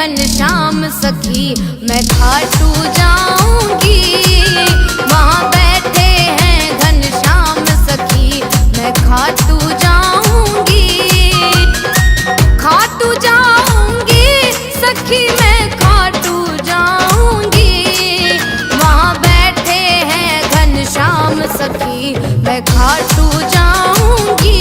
घनश्याम सखी मैं खाटू जाऊंगी। वहाँ बैठे हैं घनश्याम सखी मैं खाटू जाऊंगी। खाटू जाऊंगी सखी मैं खाटू जाऊंगी। वहाँ बैठे हैं घनश्याम सखी मैं खाटू जाऊंगी।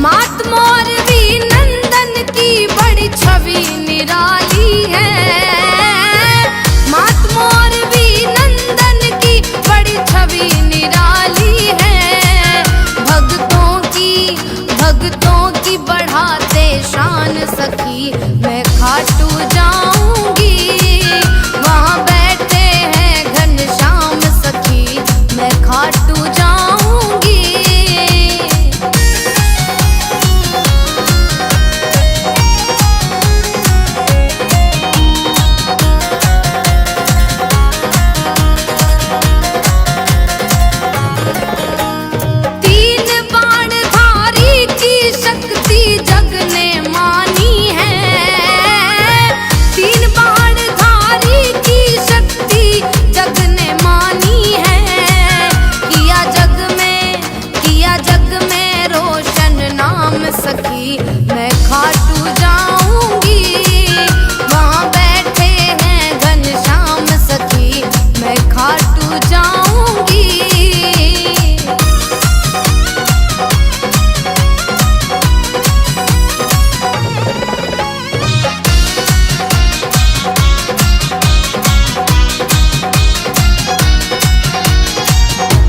मात मोरवी नंदन की बड़ी छवि निराली है। मात मोरवी नंदन की बड़ी छवि निराली है। भक्तों की बढ़ाते शान सखी मैं खाटू जाऊंगी। वहाँ बैठे हैं घनश्याम सखी मैं खाटू जाऊंगी। सखी मैं खाटू जाऊंगी। वहाँ बैठे हैं घनश्याम सखी मैं खाटू जाऊंगी।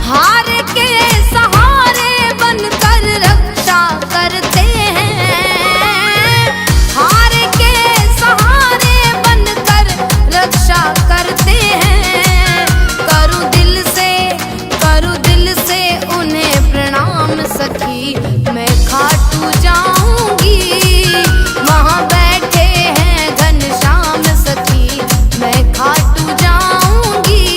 हार के सहारे बनकर रक्षा करते हैं। हार के सहारे बनकर रक्षा करते हैं। करूं दिल से उन्हें प्रणाम सखी मैं खाटू जाऊंगी। वहाँ बैठे हैं घनश्याम सखी मैं खाटू जाऊंगी।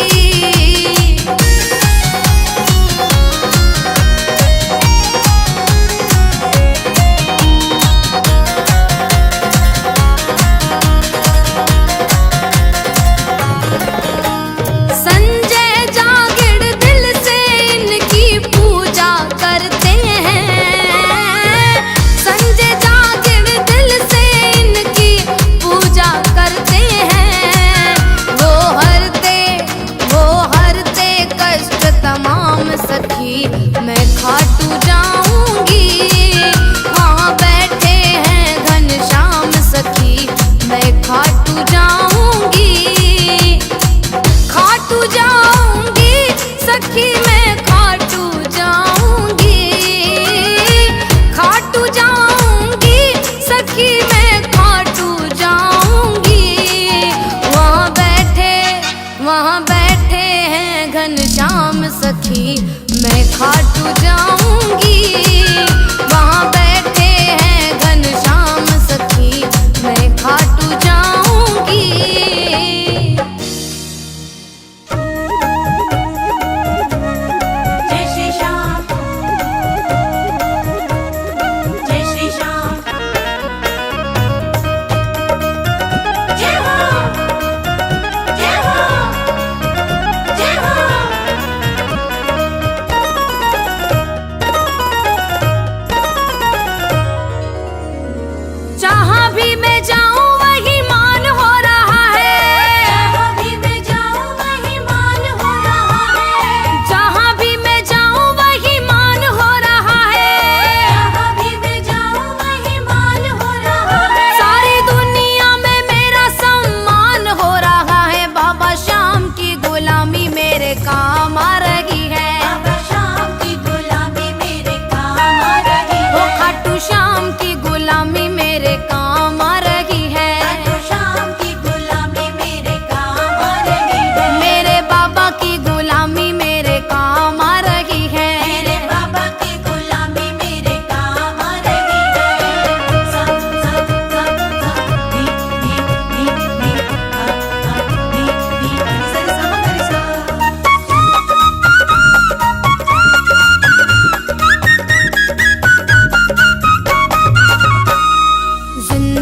संजय जागड़ दिल से इनकी पूजा करते हैं। संजय जागड़ दिल से इनकी पूजा करते हैं। वो हरते कष्ट तमाम सखी मैं खाटू जाऊंगी। वहाँ बैठे हैं घनश्याम सखी मैं खाटू जाऊंगी। खाटू जाऊंगी सखी मैं खाटू जाऊंगी। खाटू जाऊंगी सखी मैं खाटू जाऊंगी। वहाँ बैठे हैं घनश्याम सखी मैं खाटू जाऊंगी। वहाँ बैठे हैं घनश्याम सखी मैं खाटू जाऊंगी। जहाँ भी मैं जाऊँ वही मान हो रहा है। जहाँ भी मैं जाऊँ वही मान हो रहा है। जहाँ भी मैं जाऊँ वही मान हो रहा है। जहाँ भी मैं जाऊँ वही मान हो रहा है। सारी दुनिया में मेरा सम्मान हो रहा है। बाबा श्याम की गुलामी मेरे काम आ रही है। बाबा श्याम की गुलामी मेरे काम आ रही है। वो खाटू श्याम की गुलामी मेरे काम आ रही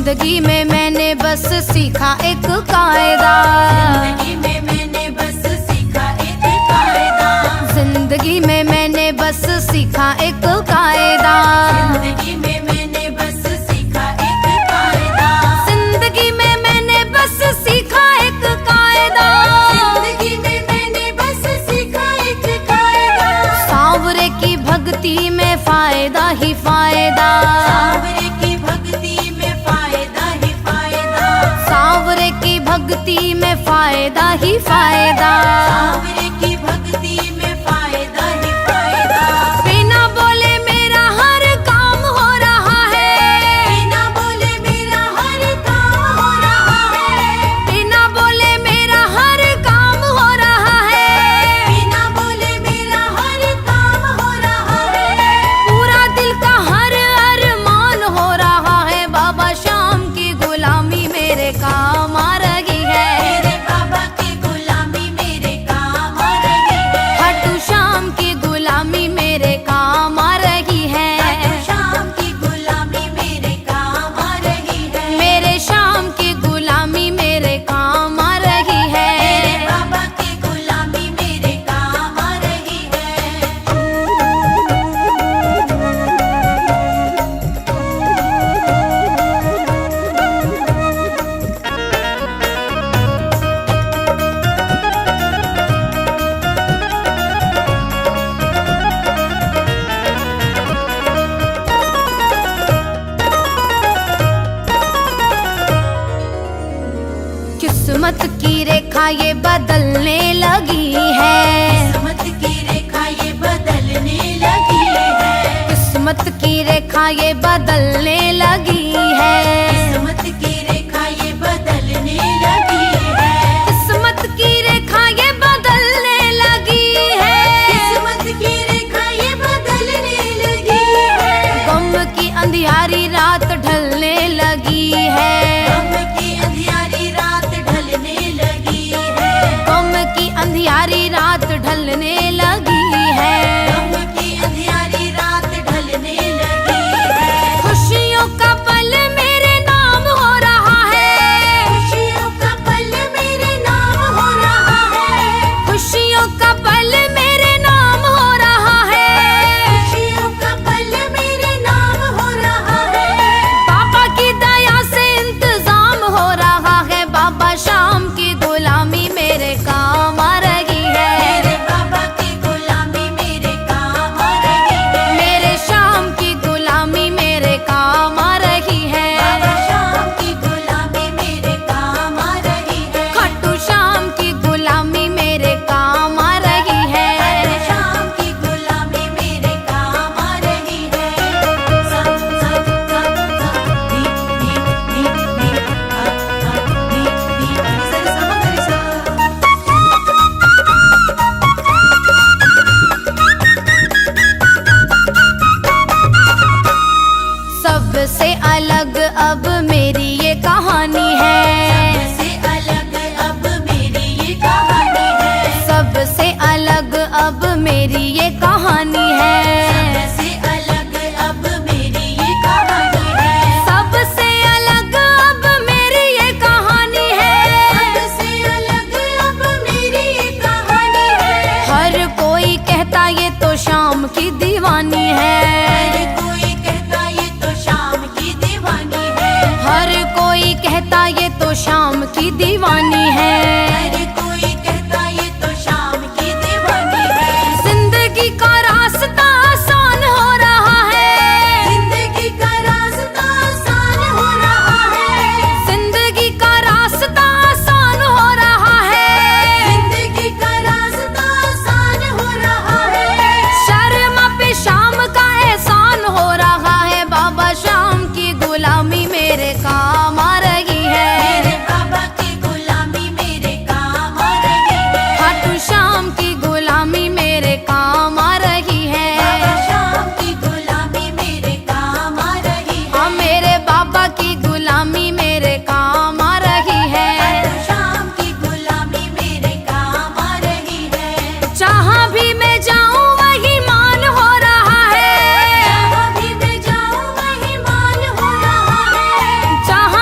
जिंदगी में मैंने बस सीखा एक कायदा, जिंदगी में मैंने बस सीखा एक कायदा, जिंदगी में मैंने बस सीखा एक कायदा, जिंदगी में मैंने बस सीखा एक कायदा, जिंदगी में मैंने बस सीखा एक कायदा, जिंदगी में मैंने बस सीखा एक कायदा। सांवरे की भक्ति में फायदा ही फायदा, सांवरे की भक्ति में फायदा ही फायदा, सांवरे की भक्ति में फायदा ही फायदा, सांवरे की भक्ति में फायदा ही फायदा। बिना बोले मेरा हर काम हो रहा है, बिना बोले मेरा हर काम हो रहा है, बिना बोले मेरा हर काम हो रहा है, बिना बोले मेरा हर काम हो रहा है। पूरा दिल का हर अरमान हो रहा है। बाबा शाम की गुलामी मेरे काम आ रही है, मेरे बाबा की गुलामी मेरे काम आ रही है, खाटू शाम की गुलामी मेरे काम आ रही है, शाम की गुलामी मेरे काम आ रही है, मेरे शाम की गुलामी मेरे काम आ रही है। मेरे बाबा की गुलामी मेरे काम आ रही है। किस्मत की रेखा ये बदलने लगी है, किस्मत की रेखा ये बदलने लगी है, किस्मत की रेखा ये बदलने लगी है, किस्मत की रेखा ये बदलने लगी है, किस्मत की रेखा ये बदलने लगी है, किस्मत की रेखा ये बदलने लगी है, गम की अंधियारी रात ढलने लगी है, गम की अंधियारी रात ढलने लगी है, गम की अंधियारी रात ढलने लगी है, गम की अंधियारी रात ढलने लगी है, खुशियों का पल मेरे नाम हो रहा है, खुशियों का पल मेरे नाम हो रहा है, खुशियों का पल मेरे नाम हो रहा है, खुशियों का पल मेरे नाम हो रहा है, पापा की दया से इंतजाम हो रहा है। बाबा शाम की गुलामी मेरे काम आ रही है, मेरे बाबा की गुलामी मेरे काम आ रही है, मेरे शाम की गुलामी मेरे काम आ रही है, बाबा शाम की गुलामी मेरे काम आ रही है, खाटू शाम की गुलामी मेरे काम आ रही है, शाम की गुलामी मेरे काम आ रही है। सा सा सा सा नी नी नी नी हा हा नी नी सा सा सा सा। सबसे अलग अब मेरी ये कहानी है, सबसे अलग अब मेरी ये कहानी है, सबसे अलग अब मेरी ये कहानी है, सबसे अलग अब मेरी ये कहानी है, सबसे अलग अब मेरी ये कहानी है, सबसे अलग अब मेरी ये कहानी है। हर कोई कहता ये तो शाम की दीवानी है, हर कोई कहता ये तो शाम की दीवानी है, हर कोई कहता ये तो शाम की दीवानी है, हर कोई कहता ये तो शाम की दीवानी है। जिंदगी का रास्ता आसान हो रहा है, जिंदगी का रास्ता आसान हो रहा है, जिंदगी का रास्ता आसान हो रहा है, जिंदगी का रास्ता आसान हो रहा है, शर्मा पे शाम का एहसान हो रहा है। बाबा शाम की गुलामी मेरे काम आ रही है, मेरे बाबा की गुलामी मेरे काम आ रही है, खाटू शाम की गुलामी मेरे काम आ रही है, बाबा शाम की गुलामी मेरे काम आ रही है, हाँ मेरे बाबा की गुलामी मेरे काम आ रही है, शाम की गुलामी मेरे काम आ रही है। जहाँ भी मैं जाऊँ वही मान हो रहा है, जहाँ भी मैं जाऊँ वही मान हो रहा है, जहाँ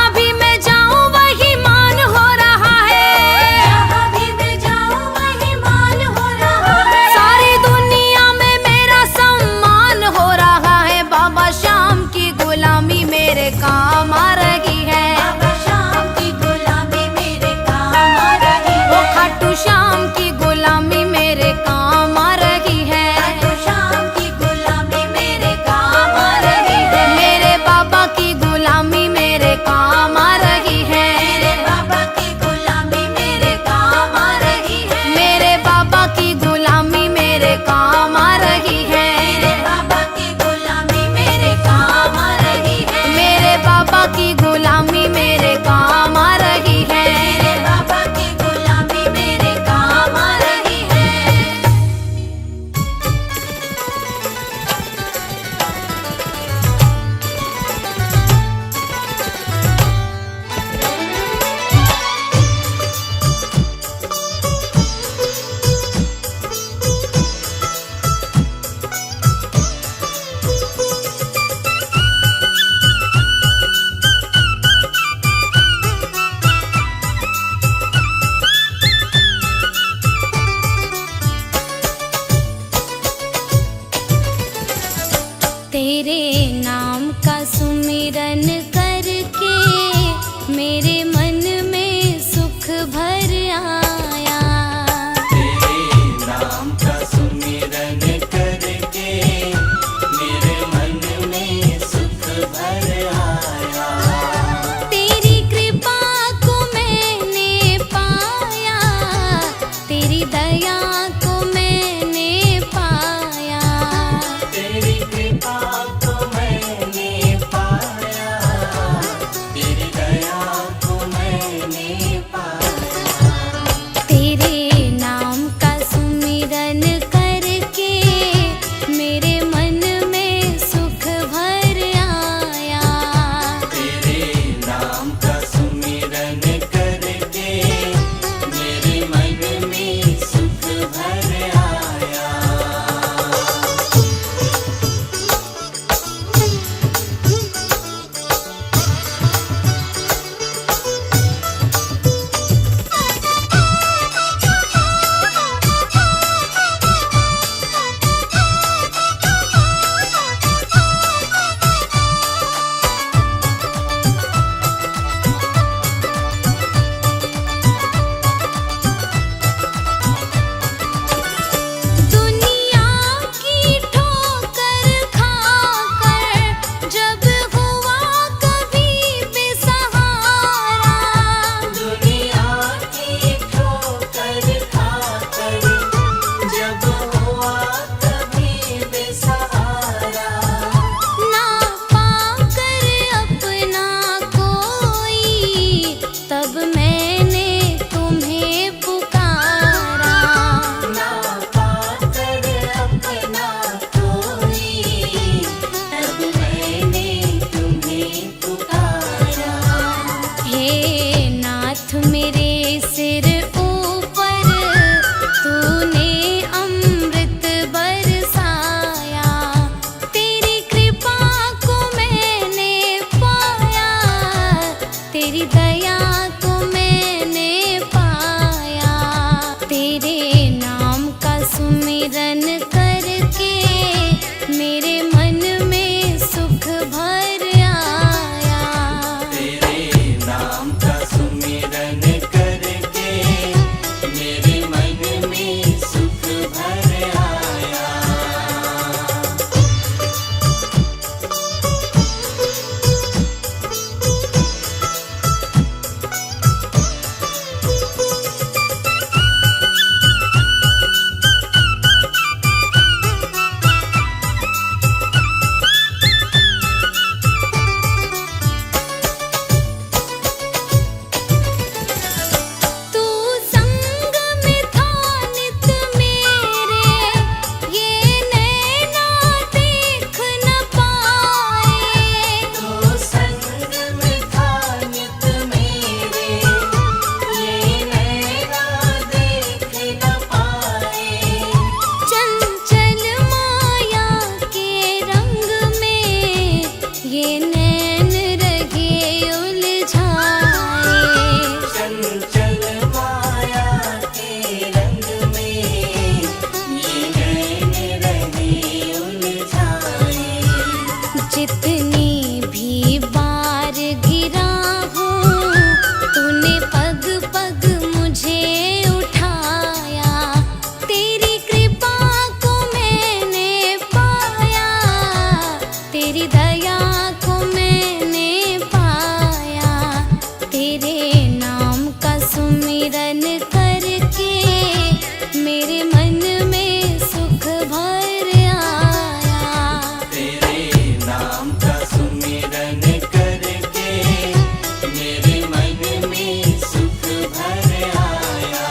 तेरी दया को मैंने पाया, तेरे नाम का सुमिरन करके मेरे मन में सुख भर आया। तेरे नाम का सुमिरन करके मेरे मन में सुख भर आया। तू संग में था नित मेरे, ये नैना देख न पाए। तो संग में था नित मेरे, ये नैना देख न पाए। चंचल माया के रंग में ये नैन रहे उलझाए। चंचल माया के रंग में ये नैन रहे उलझाए। जितनी भी बार गिरा हूँ तूने पग पग मुझे उठाया, तेरी कृपा को मैंने पाया, तेरी दया को मैंने पाया। तेरे नाम का सुमिरन करके मेरे मन में सुख भर आया। तेरे नाम का सुमिरन करके मेरे मन में सुख भर आया।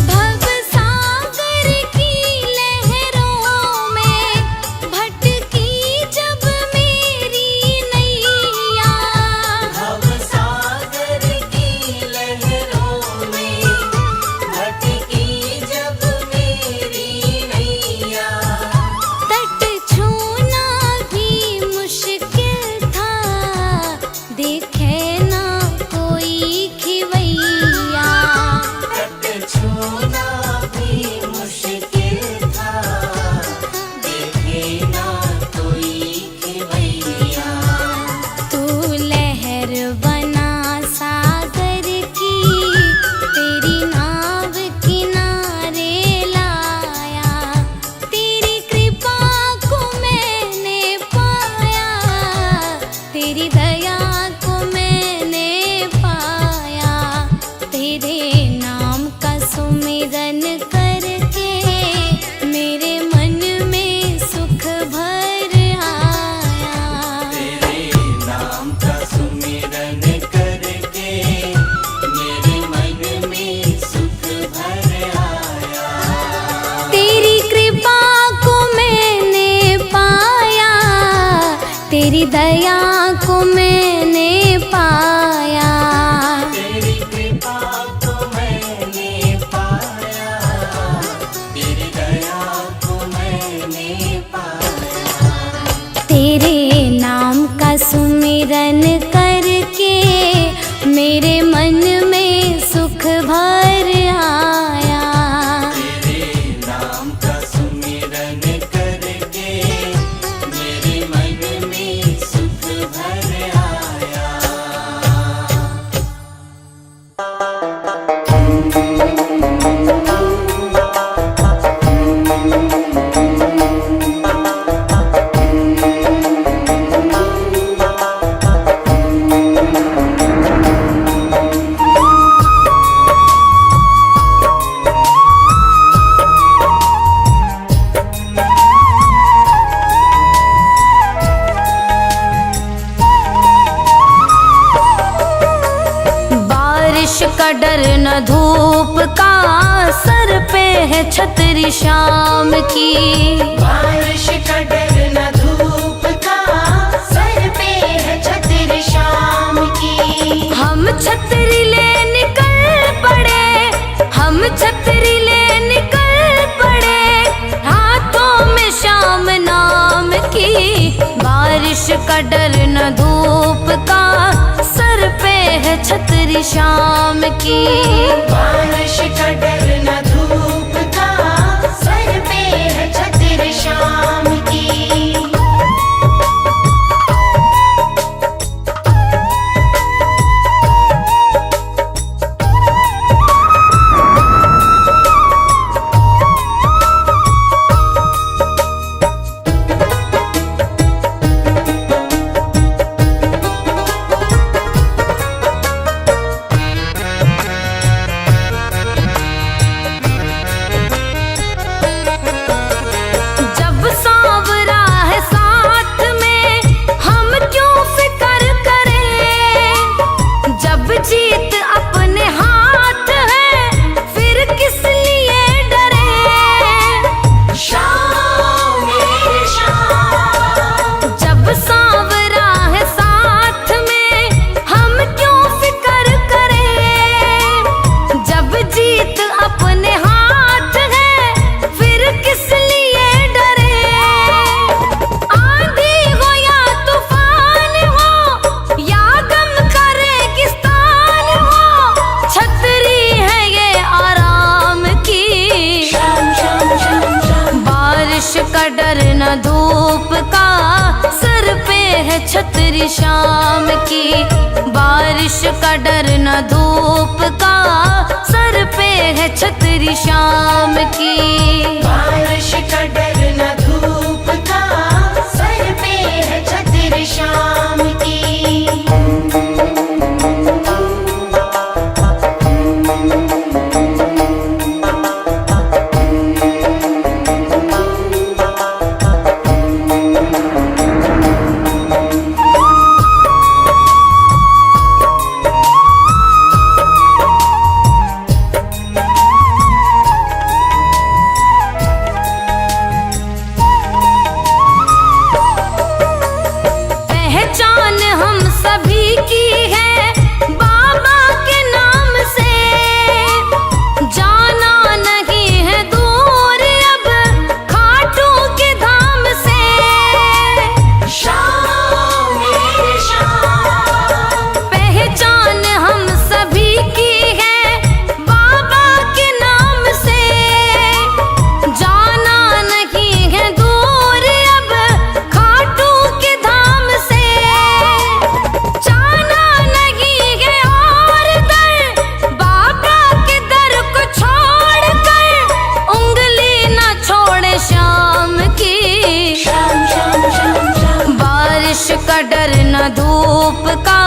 भव सागर की लहरों में भटकी जब मेरी नैया, भव सागर की लहरों में भटकी जब मेरी नैया। तट छूना भी मुश्किल था, देखे ना कोई खिवैया। तट छूना भी मुश्किल था, देखे ना कोई खिवैया। तू लहर बना सागर की, तेरी नाव किनारे लाया, तेरी कृपा को मैंने पाया, तेरी दया को मैंने पाया। तेरे नाम का सुमिरन करके मेरे मन में सुख भर आया। तेरे नाम का सुमिरन करके मेरे मन में सुख भर आया। तेरी कृपा को मैंने पाया, तेरी दया को मैंने पाया। तेरी कृपा को मैंने पाया, तेरी दया को मैंने पाया। तेरे नाम का सुमिरन करके मेरे मन में सुख भर आया। तेरे नाम का सुमिरन करके मेरे मन में सुख भर आया। का डर न धूप का, सर पे है छतरी शाम की। बारिश का डर न धूप का, सर पे है छतरी शाम की। हम छतरी ले निकल पड़े, हम छतरी ले निकल पड़े, हाथों में शाम नाम की। बारिश का डर न धूप का, सर पे है छतरी शाम की। बारिश का डर न धूप का, सर पे है छतरी शाम की। जब सांवरा है साथ में, हम क्यों फिक्र करें। जब जीत अपने हाथ है, फिर किस लिए डरे। शाम मेरे शाम, जब सांवरा है साथ में, हम क्यों फिक्र करें। जब जीत अपने हाथ है, फिर किस लिए डरे। आंधी हो या तूफान हो, या गम का रेगिस्तान हो, छतरी है ये आराम की। शाम शाम शाम शाम। बारिश का डर न धूप का, सर पे है छतरी शाम की। बारिश का डर न धूप का, सर पे है छतरी शाम की। बारिश का डर न धूप का, सर पे है छतरी शाम की। पहचान हम सभी की है बाबा के नाम से, जाना नहीं है दूर अब खाटू के धाम से। शाम मेरे शाम, पहचान हम सभी की है बाबा के नाम से, जाना नहीं है दूर अब खाटू के धाम से। जाना नहीं है और दर, बाबा के दर को छोड़ कर, उंगली न छोड़े शाम की। शाम शाम शाम शाम। बारिश का डर न धूप का,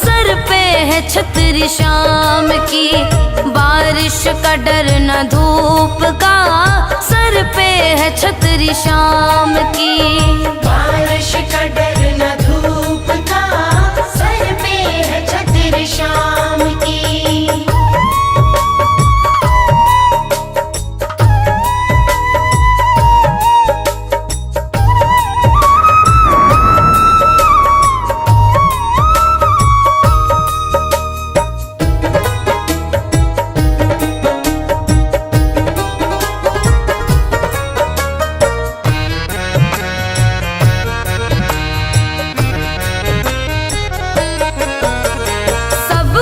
सर पे है छतरी शाम की। बारिश का डर न धूप का, सर पे है छतरी शाम की। बारिश का डर न धूप का, सर पे है छतरी शाम की। सब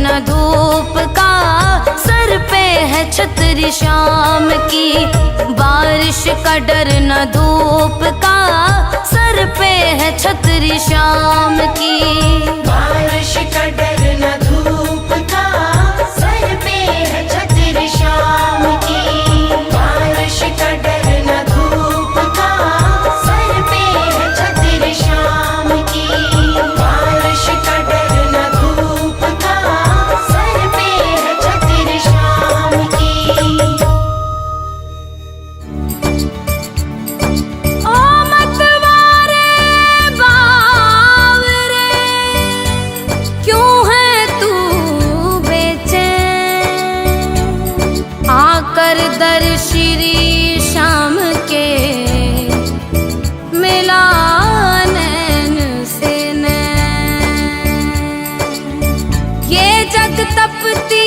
न धूप का, सर पे है छतरी शाम की। बारिश का डर न धूप का, सर पे है छतरी शाम की। बारिश का डर न धूप का, सर पे है छतरी शाम की। बारिश का डर न धूप का, सर पे है छतरी शाम की। बारिश का डर न धूप का, सर पे है छतरी शाम की। ओ मतवारे बावरे, क्यों है तू बेचैन? आकर दर श्री श्याम के मिला नैन से नैन। ये जग तपती